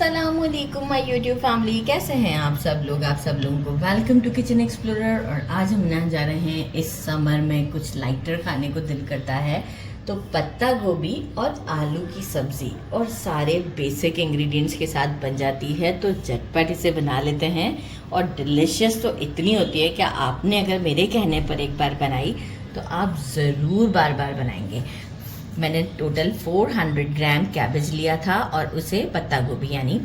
अस्सलामुअलैकुम my YouTube family, कैसे हैं आप सब लोग। आप सब लोगों को वेलकम टू किचन एक्सप्लोरर। और आज हम ना जा रहे हैं, इस समर में कुछ लाइटर खाने को दिल करता है, तो पत्ता गोभी और आलू की सब्जी और सारे बेसिक इंग्रेडिएंट्स के साथ बन जाती है। तो झटपट इसे बना लेते हैं और डिलिशियस तो इतनी होती है कि आपने अगर मेरे कहने पर एक बार बनाई तो आप ज़रूर बार बार बनाएंगे। मैंने टोटल 400 ग्राम कैबेज लिया था और उसे पत्ता गोभी यानी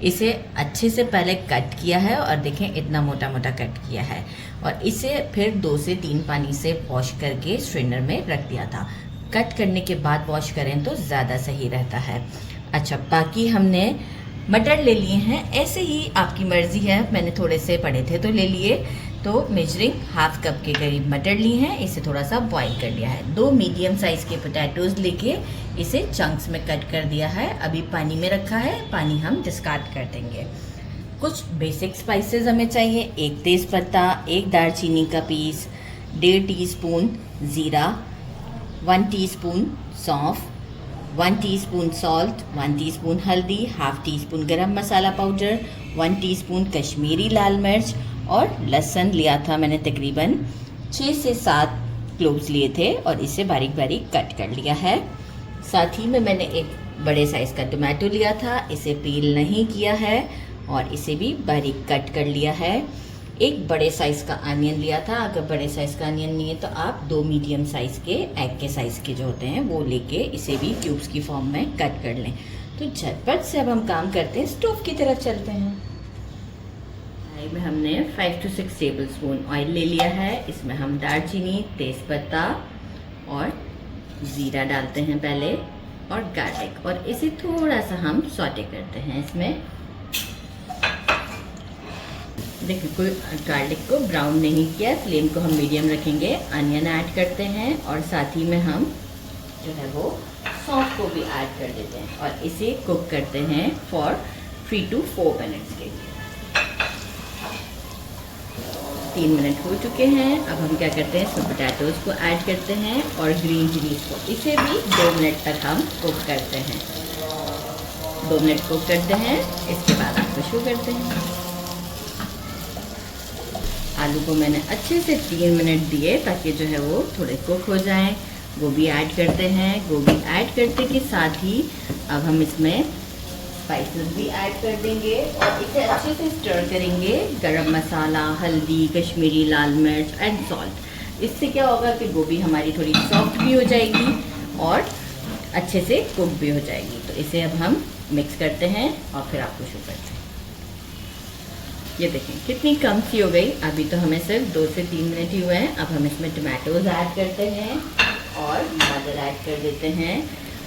इसे अच्छे से पहले कट किया है और देखें इतना मोटा मोटा कट किया है। और इसे फिर 2 से 3 पानी से वॉश करके स्ट्रेनर में रख दिया था। कट करने के बाद वॉश करें तो ज़्यादा सही रहता है। अच्छा, बाकी हमने मटर ले लिए हैं, ऐसे ही आपकी मर्ज़ी है, मैंने थोड़े से पड़े थे तो ले लिए। तो मेजरिंग हाफ कप के करीब मटर ली हैं, इसे थोड़ा सा बॉईल कर लिया है। 2 मीडियम साइज़ के पोटैटोज़ लेके इसे चंक्स में कट कर दिया है। अभी पानी में रखा है, पानी हम डिस्कार्ड कर देंगे। कुछ बेसिक स्पाइसेस हमें चाहिए, 1 तेज़पत्ता, 1 दालचीनी का पीस, 1.5 टीस्पून ज़ीरा, 1 टीस्पून सौंफ, 1 टीस्पून सॉल्ट, 1 टीस्पून हल्दी, हाफ टीस्पून गरम मसाला पाउडर, 1 टीस्पून कश्मीरी लाल मिर्च और लहसुन लिया था मैंने तकरीबन 6 से 7 क्लोव्स लिए थे और इसे बारीक बारीक कट कर लिया है। साथ ही में मैंने एक बड़े साइज़ का टमाटो लिया था, इसे पील नहीं किया है और इसे भी बारीक कट कर लिया है। एक बड़े साइज़ का अनियन लिया था, अगर बड़े साइज़ का अनियन नहीं है तो आप 2 मीडियम साइज़ के एग के साइज़ के जो होते हैं वो लेके इसे भी क्यूब्स की फॉर्म में कट कर लें। तो झटपट से अब हम काम करते हैं, स्टोव की तरफ चलते हैं। कढ़ाई में हमने 5 से 6 टेबलस्पून ऑयल ले लिया है। इसमें हम दालचीनी, तेज़पत्ता और ज़ीरा डालते हैं पहले और गार्लिक, और इसे थोड़ा सा हम सौटे करते हैं। इसमें देखिए कोई गार्लिक को ब्राउन नहीं किया, फ्लेम को हम मीडियम रखेंगे। अनियन ऐड करते हैं और साथ ही में हम जो है वो सौंफ को भी ऐड कर देते हैं और इसे कुक करते हैं फॉर 3 to 4 मिनट्स के लिए। 3 मिनट हो चुके हैं। अब हम क्या करते हैं, इसमें पोटैटोज़ को ऐड करते हैं और ग्रीन चिलीज़ को, इसे भी 2 मिनट तक हम कुक करते हैं। 2 मिनट कुक करते हैं, इसके बाद आपको शो करते हैं। आलू को मैंने अच्छे से 3 मिनट दिए ताकि जो है वो थोड़े कुक हो जाएं। गोभी ऐड करते हैं। गोभी ऐड करते के साथ ही अब हम इसमें स्पाइसेस भी ऐड कर देंगे और इसे अच्छे से स्टर करेंगे। गरम मसाला, हल्दी, कश्मीरी लाल मिर्च एंड सॉल्ट। इससे क्या होगा कि गोभी हमारी थोड़ी सॉफ्ट भी हो जाएगी और अच्छे से कुक भी हो जाएगी। तो इसे अब हम मिक्स करते हैं और फिर आपको शो करते हैं। ये देखें कितनी कम सी हो गई। अभी तो हमें सिर्फ 2 से 3 मिनट ही हुए हैं। अब हम इसमें टमाटोज़ ऐड करते हैं और गाजर ऐड कर देते हैं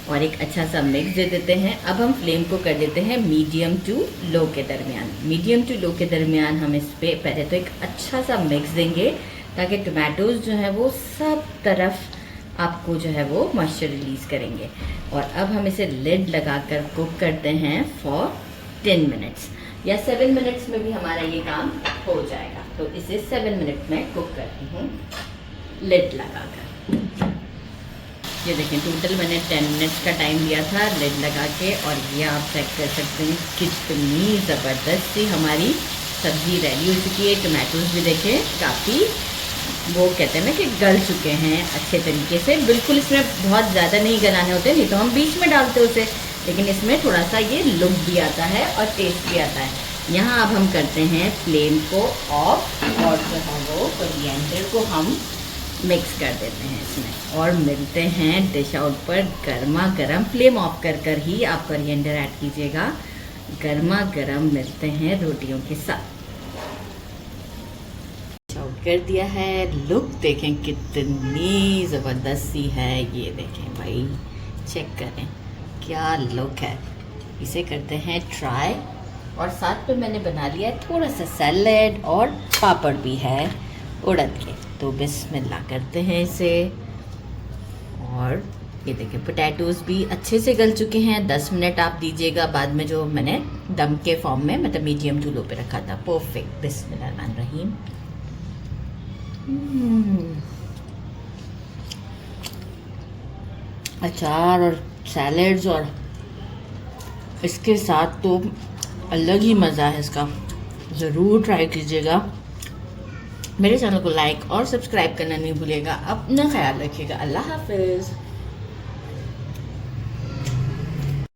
और एक अच्छा सा मिक्स दे देते हैं। अब हम फ्लेम को कर देते हैं मीडियम टू लो के दरमियान। मीडियम टू लो के दरमियान हम इस पर पहले तो एक अच्छा सा मिक्स देंगे ताकि टमाटोज़ जो है वो सब तरफ आपको जो है वो मॉइस्चर रिलीज़ करेंगे। और अब हम इसे लिड लगाकर कुक करते हैं फॉर 10 मिनट्स या 7 मिनट्स में भी हमारा ये काम हो जाएगा। तो इसे 7 मिनट में कुक करती हूँ लिड लगाकर। ये देखें टोटल मैंने 10 मिनट्स का टाइम लिया था लिड लगा के, और ये आप चेक कर सकते हैं कितनी ज़बरदस्त सी हमारी सब्ज़ी रेडी हो चुकी है। टमाटोज़ भी देखें काफ़ी वो कहते हैं ना कि गल चुके हैं अच्छे तरीके से। बिल्कुल इसमें बहुत ज़्यादा नहीं गलाने होते, नहीं तो हम बीच में डालते उसे, लेकिन इसमें थोड़ा सा ये लुक भी आता है और टेस्ट भी आता है। यहाँ अब हम करते हैं फ्लेम को ऑफ और जो है वो कोरिएंडर को हम मिक्स कर देते हैं इसमें और मिलते हैं डिश आउट पर गर्मा गर्म। फ्लेम ऑफ कर कर ही आप कोरिएंडर ऐड कीजिएगा। गर्मा गर्म मिलते हैं रोटियों के साथ। डिश आउट कर दिया है। लुक देखें कितनी ज़बरदस्त सी है। ये देखें भाई, चेक करें क्या लुक है। इसे करते हैं ट्राई। और साथ में मैंने बना लिया है थोड़ा सा सैलेड और पापड़ भी है उड़द के। तो बिस्मिल्लाह करते हैं इसे। और ये देखिए पोटैटोज़ भी अच्छे से गल चुके हैं। 10 मिनट आप दीजिएगा बाद में, जो मैंने दम के फॉर्म में मतलब मीडियम टू लो पे रखा था। परफेक्ट। बिस्मिल्लाहिर्रहमानिर्रहीम। अचार और सैलेड्स और इसके साथ तो अलग ही मज़ा है इसका, ज़रूर ट्राई कीजिएगा। मेरे चैनल को लाइक और सब्सक्राइब करना नहीं भूलिएगा। अपना ख्याल रखिएगा। अल्लाह हाफिज़।